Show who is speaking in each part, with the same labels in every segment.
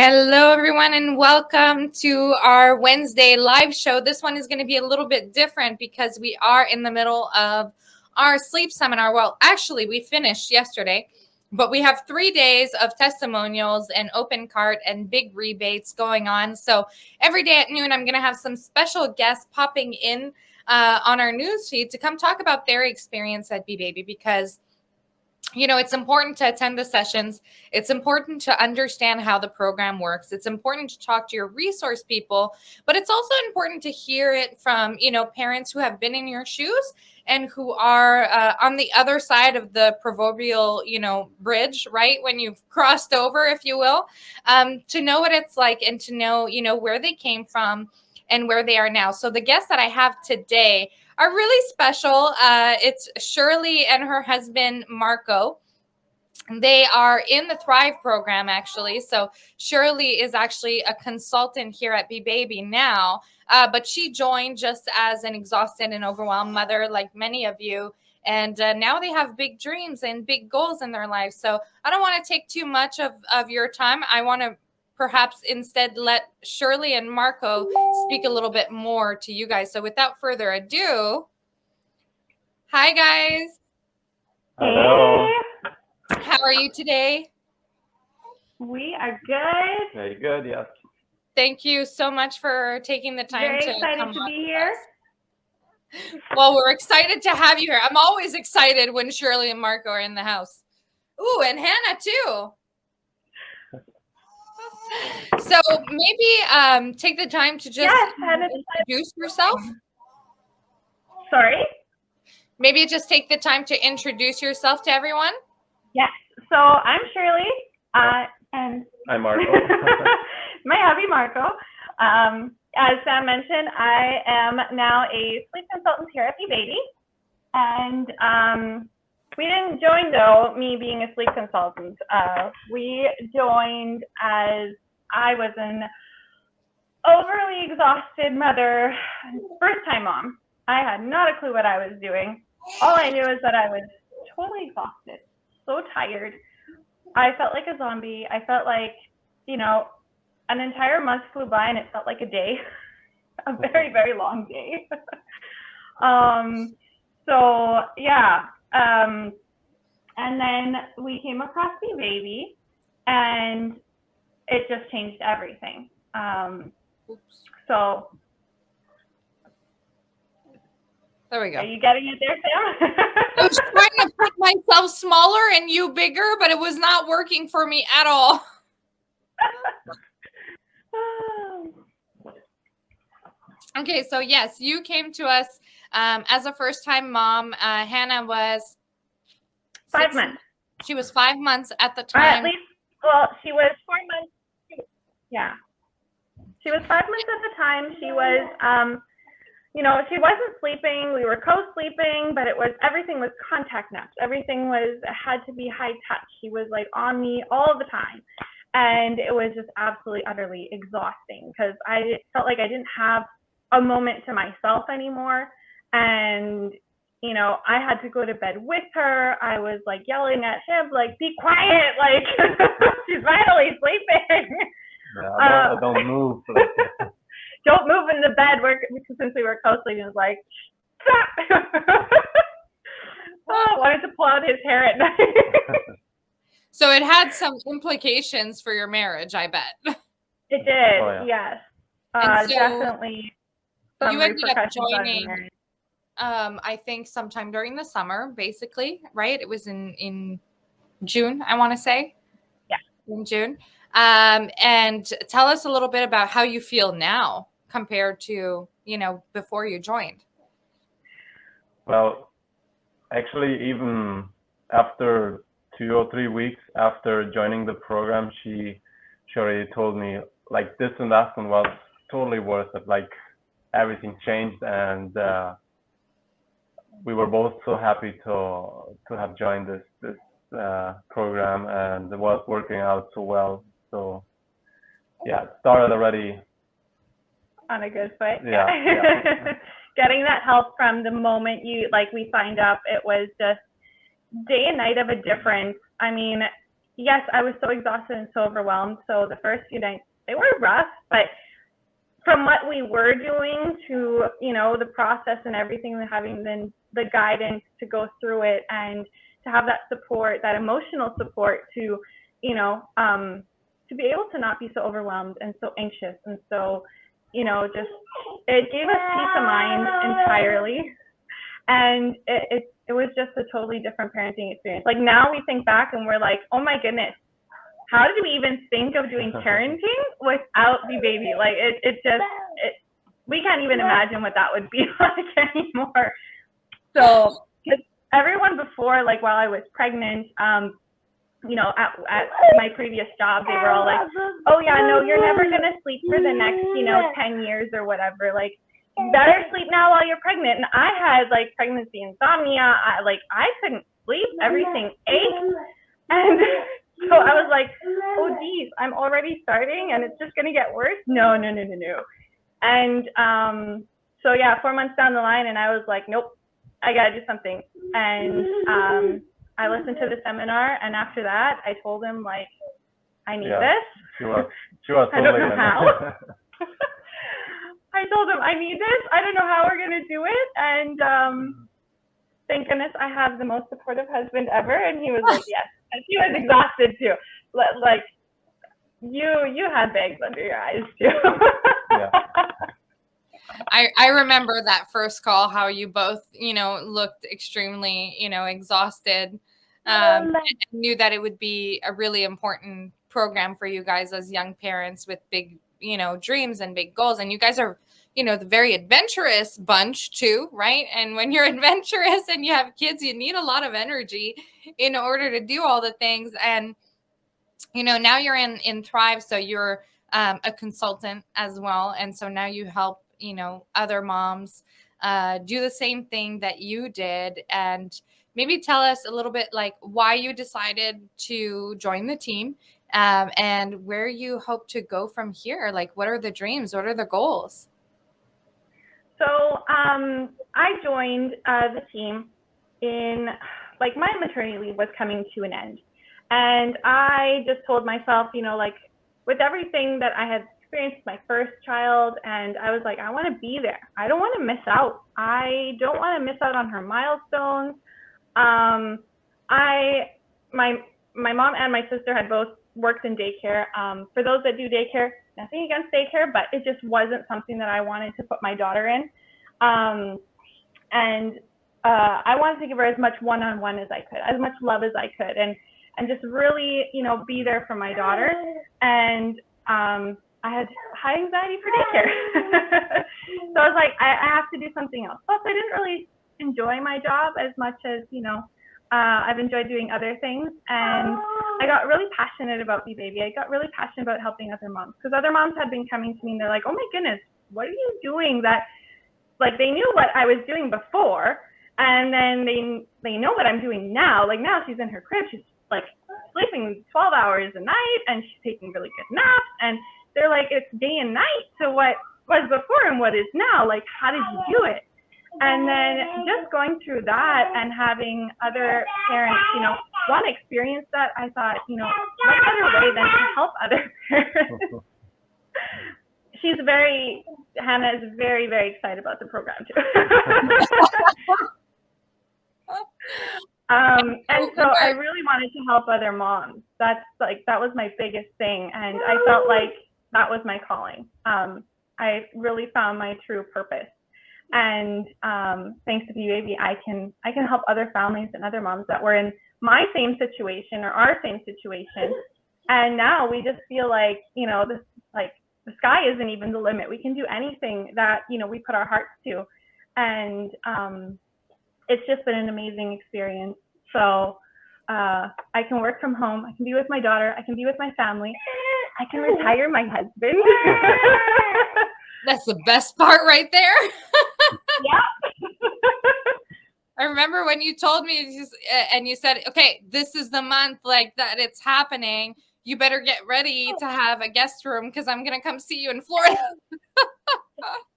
Speaker 1: Hello, everyone, and welcome to our Wednesday live show. This one is going to be a little bit different because we are in the middle of our sleep seminar. Well, actually, we finished yesterday, but we have 3 days of testimonials and open cart and big rebates going on. So every day at noon, I'm going to have some special guests popping in on our news feed to come talk about their experience at BeBaby because it's important to attend the sessions. It's important to understand how the program works. It's important to talk to your resource people, but it's also important to hear it from, parents who have been in your shoes and who are on the other side of the proverbial, bridge, right? When you've crossed over, if you will, to know what it's like and to know, where they came from and where they are now. So the guests that I have today are really special. It's Shirley and her husband, Marko. They are in the Thrive program, actually. So Shirley is actually a consultant here at BeBaby now, but she joined just as an exhausted and overwhelmed mother, like many of you. And now they have big dreams and big goals in their lives. So I don't want to take too much of your time. I want to perhaps instead let Shirley and Marko speak a little bit more to you guys. So without further ado, hi guys.
Speaker 2: Hello.
Speaker 1: How are you today?
Speaker 3: We are good.
Speaker 2: Very good, yes.
Speaker 1: Thank you so much for taking the time
Speaker 3: Very
Speaker 1: to
Speaker 3: excited
Speaker 1: come
Speaker 3: to
Speaker 1: on
Speaker 3: be
Speaker 1: with
Speaker 3: here.
Speaker 1: us. Well, we're excited to have you here. I'm always excited when Shirley and Marko are in the house. Ooh, and Hannah too. So maybe take the time to just introduce yourself.
Speaker 3: Sorry?
Speaker 1: Maybe just take the time to introduce yourself to everyone.
Speaker 3: Yes. So I'm Shirley, and
Speaker 2: I'm Marko.
Speaker 3: my hubby Marko. As Sam mentioned, I am now a sleep consultant here at BeBaby, and we didn't join though, me being a sleep consultant. We joined as I was an overly exhausted mother, first-time mom. I had not a clue what I was doing. All I knew is that I was totally exhausted, so tired. I felt like a zombie. I felt like, an entire month flew by and it felt like a day, a very, very long day. So yeah. And then we came across BeBaby and it just changed everything. So
Speaker 1: there we go.
Speaker 3: Are you getting it there, Sam?
Speaker 1: I was trying to put myself smaller and you bigger, but it was not working for me at all. Okay, so yes, you came to us as a first-time mom. Hannah was
Speaker 3: 5 months.
Speaker 1: She was 5 months at the time.
Speaker 3: At least, well, she was 4 months. Yeah. She was 5 months at the time. She was, she wasn't sleeping. We were co-sleeping, but everything was contact naps. Everything had to be high touch. She was like on me all the time. And it was just absolutely, utterly exhausting because I felt like I didn't have a moment to myself anymore. And, I had to go to bed with her. I was like yelling at him, like, be quiet, like, she's finally sleeping.
Speaker 2: Yeah, don't move.
Speaker 3: Don't move in the bed since we were co-sleeping. It was like, stop. I wanted to pull out his hair at night.
Speaker 1: So it had some implications for your marriage, I bet.
Speaker 3: It did,
Speaker 2: Oh, yeah.
Speaker 3: Yes.
Speaker 1: So
Speaker 3: definitely some
Speaker 1: you ended up
Speaker 3: repercussions on
Speaker 1: joining,
Speaker 3: marriage.
Speaker 1: I think sometime during the summer, basically, right? It was in June, I want to say.
Speaker 3: Yeah.
Speaker 1: In June. And tell us a little bit about how you feel now compared to, before you joined.
Speaker 2: Well, actually, even after 2 or 3 weeks after joining the program, she already told me, like, this and that one was totally worth it. Like, everything changed, and we were both so happy to have joined this program, and it was working out so well. So yeah, it started already
Speaker 3: on a good foot.
Speaker 2: Yeah.
Speaker 3: Getting that help from the moment we signed up, it was just day and night of a difference. I mean, yes, I was so exhausted and so overwhelmed. So the first few nights, they were rough, but from what we were doing to, the process and everything, and having then the guidance to go through it and to have that support, that emotional support to, to be able to not be so overwhelmed and so anxious and so, just, it gave us peace of mind entirely. And it was just a totally different parenting experience. Like now we think back and we're like, oh my goodness, how did we even think of doing parenting without BeBaby? Like we can't even imagine what that would be like anymore. So everyone before, like while I was pregnant, at my previous job, they were all like, oh yeah, no, you're never gonna sleep for the next, 10 years or whatever. Like, better sleep now while you're pregnant. And I had like pregnancy insomnia. I couldn't sleep. Everything ached. And so I was like, oh geez, I'm already starting and it's just gonna get worse. No. And so yeah, 4 months down the line, and I was like, nope, I gotta do something. And I listened to the seminar, and after that, I told him like, I need this.
Speaker 2: She was
Speaker 3: I don't know how. I told him I need this. I don't know how we're gonna do it. And thank goodness I have the most supportive husband ever. And he was like, yes. And he was exhausted too. Like you had bags under your eyes too.
Speaker 2: Yeah.
Speaker 1: I remember that first call, how you both, looked extremely, exhausted. Knew that it would be a really important program for you guys as young parents with big, dreams and big goals. And you guys are, the very adventurous bunch too, right? And when you're adventurous and you have kids, you need a lot of energy in order to do all the things. And, now you're in Thrive, so you're a consultant as well. And so now you help, other moms do the same thing that you did. And maybe tell us a little bit like why you decided to join the team and where you hope to go from here. Like, what are the dreams? What are the goals?
Speaker 3: So I joined the team in, like, my maternity leave was coming to an end. And I just told myself, with everything that I had experienced my first child, and I was like, I want to be there. I don't want to miss out. I don't want to miss out on her milestones. My mom and my sister had both worked in daycare. For those that do daycare, nothing against daycare, but it just wasn't something that I wanted to put my daughter in. And I wanted to give her as much one-on-one as I could, as much love as I could, and just really, be there for my daughter. And I had high anxiety for daycare. So I was like, I have to do something else. Plus, I didn't really enjoy my job as much as, I've enjoyed doing other things. And I got really passionate about BeBaby. I got really passionate about helping other moms, because other moms had been coming to me and they're like, oh my goodness, what are you doing? That, like, they knew what I was doing before, and then they know what I'm doing now. Like, now she's in her crib, she's like sleeping 12 hours a night, and she's taking really good naps, and they're like, it's day and night to what was before and what is now. Like, how did you do it? And then just going through that and having other parents, one experience that, I thought, what better way than to help other parents? Hannah is very, very excited about the program too. And so I really wanted to help other moms. That was my biggest thing. And I felt like that was my calling. I really found my true purpose. And thanks to BeBaby, I can help other families and other moms that were in my same situation or our same situation. And now we just feel like, the sky isn't even the limit. We can do anything that, we put our hearts to. And it's just been an amazing experience. So I can work from home. I can be with my daughter. I can be with my family. I can retire my husband.
Speaker 1: That's the best part right there.
Speaker 3: Yeah.
Speaker 1: I remember when you told me, and you said, okay, this is the month like that it's happening. You better get ready to have a guest room because I'm going to come see you in Florida.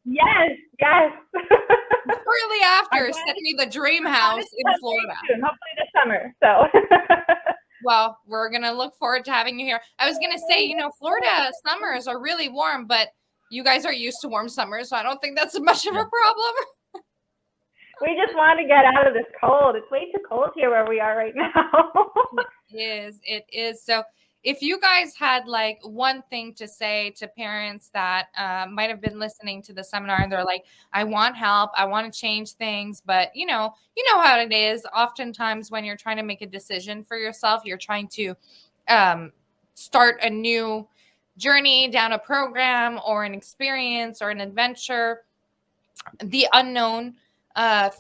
Speaker 3: Yes.
Speaker 1: Shortly after, send me the dream house in Florida.
Speaker 3: Soon, hopefully this summer. So
Speaker 1: Well, we're going to look forward to having you here. I was going to say, you know, Florida summers are really warm, but you guys are used to warm summers, so I don't think that's much of a problem.
Speaker 3: We just want to get out of this cold. It's way too cold here where we are right now.
Speaker 1: It is. So if you guys had like one thing to say to parents that might have been listening to the seminar and they're like, I want help, I want to change things, but you know how it is. Oftentimes when you're trying to make a decision for yourself, you're trying to start a new journey down a program or an experience or an adventure. The unknown,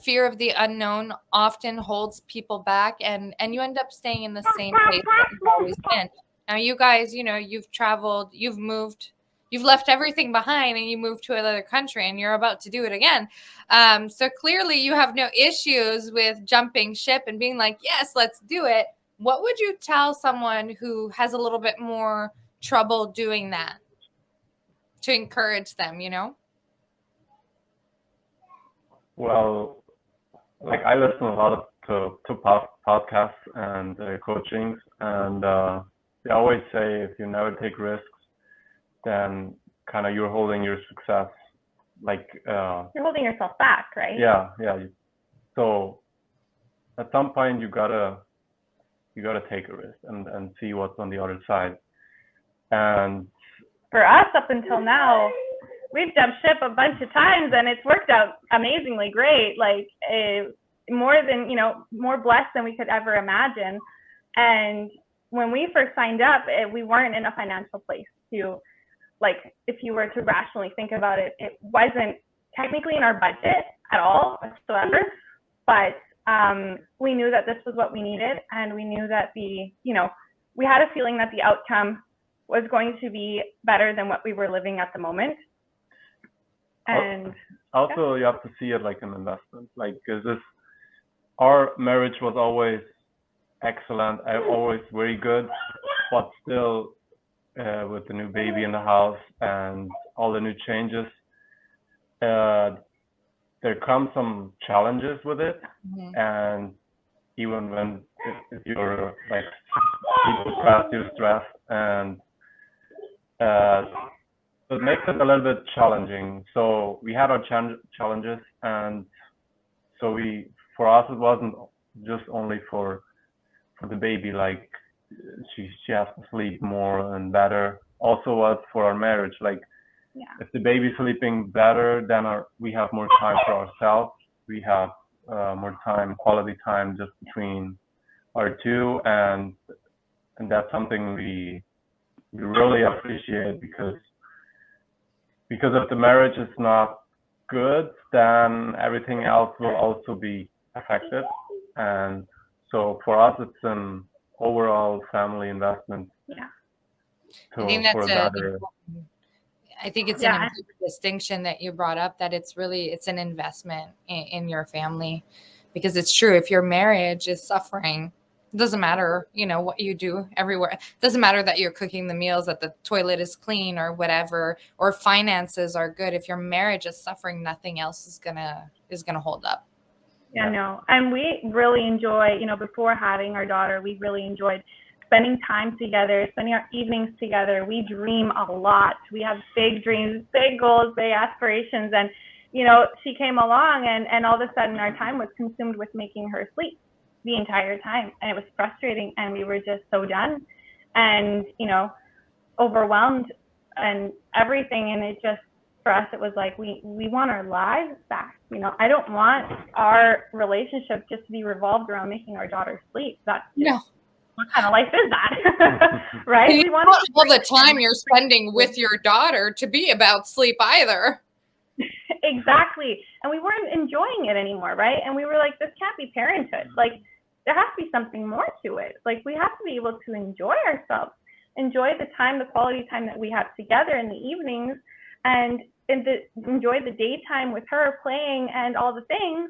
Speaker 1: fear of the unknown often holds people back, and you end up staying in the same place that you've always been. Now you guys, you know, you've traveled, you've moved, you've left everything behind, and you moved to another country, and you're about to do it again. So clearly you have no issues with jumping ship and being like, yes, let's do it. What would you tell someone who has a little bit more trouble doing that to encourage them, you know?
Speaker 2: Well, like I listen a lot to podcasts and coachings, and they always say if you never take risks, then kind of you're holding your success, like
Speaker 3: you're holding yourself back, right?
Speaker 2: Yeah. So at some point you gotta take a risk and see what's on the other side. And
Speaker 3: for us, up until now, we've jumped ship a bunch of times and it's worked out amazingly great, like more blessed than we could ever imagine. And when we first signed up, we weren't in a financial place to, like, if you were to rationally think about it, it wasn't technically in our budget at all whatsoever, but we knew that this was what we needed, and we knew that we had a feeling that the outcome was going to be better than what we were living at the moment. And
Speaker 2: also, you have to see it like an investment, like, because our marriage was always excellent, always very good, but still with the new baby in the house and all the new changes, there come some challenges with it. Mm-hmm. And even when if you're like you're stressed, and it makes it a little bit challenging. So we had our challenges, and so for us it wasn't just only for the baby, like she has to sleep more and better. Also was for our marriage, like if the baby's sleeping better, then we have more time for ourselves. We have more time, quality time just between our two, and that's something we really appreciate, because if the marriage is not good, then everything else will also be affected. And so for us, it's an overall family investment.
Speaker 3: Yeah.
Speaker 1: I think that's I think it's an important distinction that you brought up, that it's an investment in your family, because it's true. If your marriage is suffering, it doesn't matter, what you do everywhere. It doesn't matter that you're cooking the meals, that the toilet is clean or whatever, or finances are good. If your marriage is suffering, nothing else is gonna hold up.
Speaker 3: Yeah, no. And we really enjoy, before having our daughter, we really enjoyed spending time together, spending our evenings together. We dream a lot. We have big dreams, big goals, big aspirations. And, she came along and all of a sudden our time was consumed with making her sleep the entire time. And it was frustrating, and we were just so done and, overwhelmed and everything. And it just, for us, it was like, we want our lives back. I don't want our relationship just to be revolved around making our daughter sleep. That's what kind of life is that? Right?
Speaker 1: You want all the time you're spending with your daughter to be about sleep either.
Speaker 3: Exactly. And we weren't enjoying it anymore, right? And we were like, this can't be parenthood. Like, there has to be something more to it. Like, we have to be able to enjoy ourselves, enjoy the time, the quality time that we have together in the evenings, and enjoy the daytime with her playing and all the things.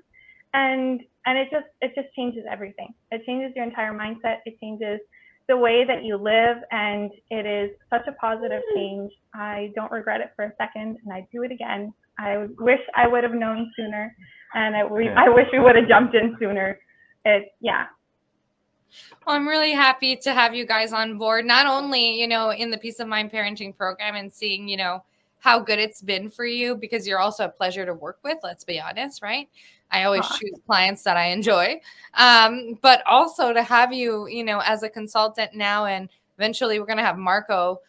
Speaker 3: And it just changes everything. It changes your entire mindset. It changes the way that you live, and it is such a positive change. I don't regret it for a second, and I'd do it again. I wish I would have known sooner, and I wish we would have jumped in sooner.
Speaker 1: Well, I'm really happy to have you guys on board, not only, you know, in the Peace of Mind Parenting Program and seeing, you know, how good it's been for you, because you're also a pleasure to work with, let's be honest, right? I always choose clients that I enjoy, but also to have you, you know, as a consultant now, and eventually we're going to have Marko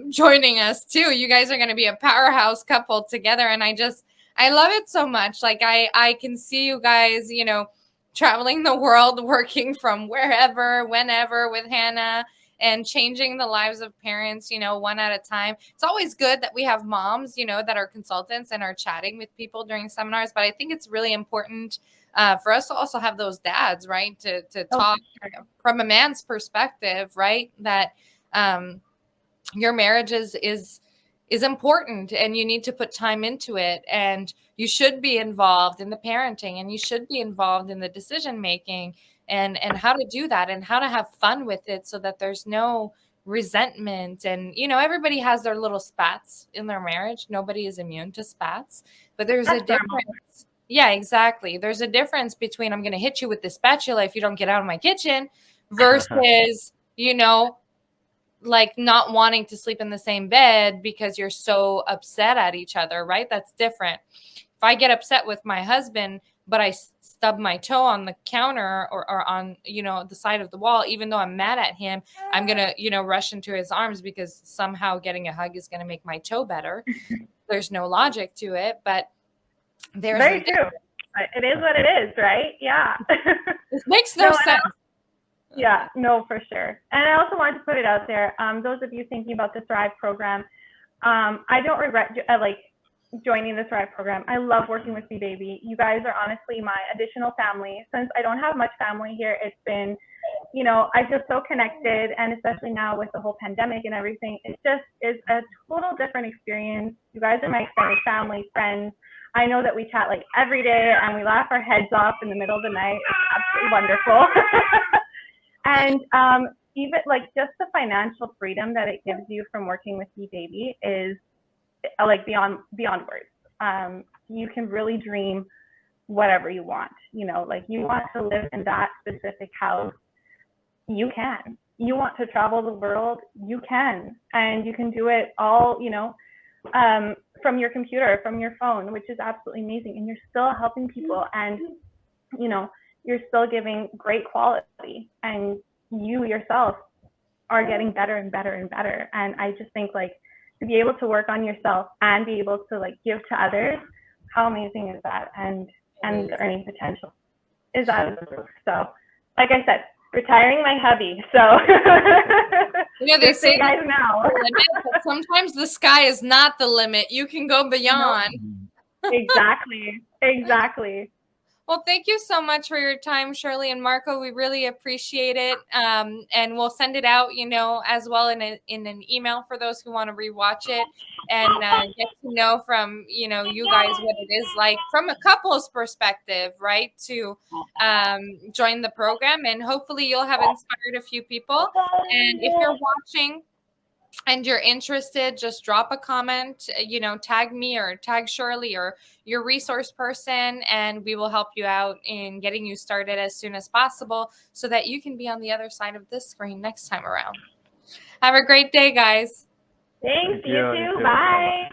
Speaker 1: joining us too. You guys are going to be a powerhouse couple together. And I love it so much. Like I can see you guys, you know, traveling the world, working from wherever, whenever with Hannah, and changing the lives of parents, you know, one at a time. It's always good that we have moms, you know, that are consultants and are chatting with people during seminars. But I think it's really important for us to also have those dads, right? To talk from a man's perspective, right? That your marriage is important, and you need to put time into it, and you should be involved in the parenting, and you should be involved in the decision making, and how to do that, and how to have fun with it, so that there's no resentment. And you know, everybody has their little spats in their marriage. Nobody is immune to spats, but there's a difference. Yeah, exactly. There's a difference between, I'm going to hit you with the spatula if you don't get out of my kitchen, versus, you know, like not wanting to sleep in the same bed because you're so upset at each other, right? That's different. If I get upset with my husband, but I stub my toe on the counter or on, you know, the side of the wall, even though I'm mad at him, I'm going to, you know, rush into his arms because somehow getting a hug is going to make my toe better. There's no logic to it, but there's
Speaker 3: very true. It is what it is, right? Yeah.
Speaker 1: It makes no sense.
Speaker 3: Yeah, no, for sure. And I also wanted to put it out there. Those of you thinking about the Thrive program, I don't regret joining the Thrive program. I love working with BeBaby. You guys are honestly my additional family. Since I don't have much family here, it's been, you know, I feel so connected, and especially now with the whole pandemic and everything, it just is a total different experience. You guys are my extended family, friends. I know that we chat like every day, and we laugh our heads off in the middle of the night. It's absolutely wonderful. And even like just the financial freedom that it gives you from working with BeBaby is like beyond words. You can really dream whatever you want. You know, like you want to live in that specific house, you can. You want to travel the world, you can. And you can do it all, you know, from your computer, from your phone, which is absolutely amazing. And you're still helping people, and, you know, you're still giving great quality, and you yourself are getting better and better and better. And I just think like to be able to work on yourself and be able to like give to others, how amazing is that? And the earning potential is out of the roof. So like I said, retiring my hubby. So
Speaker 1: you know, they say
Speaker 3: guys now.
Speaker 1: But sometimes the sky is not the limit. You can go beyond.
Speaker 3: No. Exactly.
Speaker 1: Well, thank you so much for your time, Shirley and Marko. We really appreciate it. And we'll send it out, you know, as well in an email for those who want to rewatch it and get to know from, you know, you guys what it is like from a couple's perspective, right, to join the program. And hopefully you'll have inspired a few people. And if you're watching and you're interested, just drop a comment, you know, tag me or tag Shirley or your resource person, and we will help you out in getting you started as soon as possible so that you can be on the other side of this screen next time around. Have a great day, guys.
Speaker 3: Thanks. You too. Bye.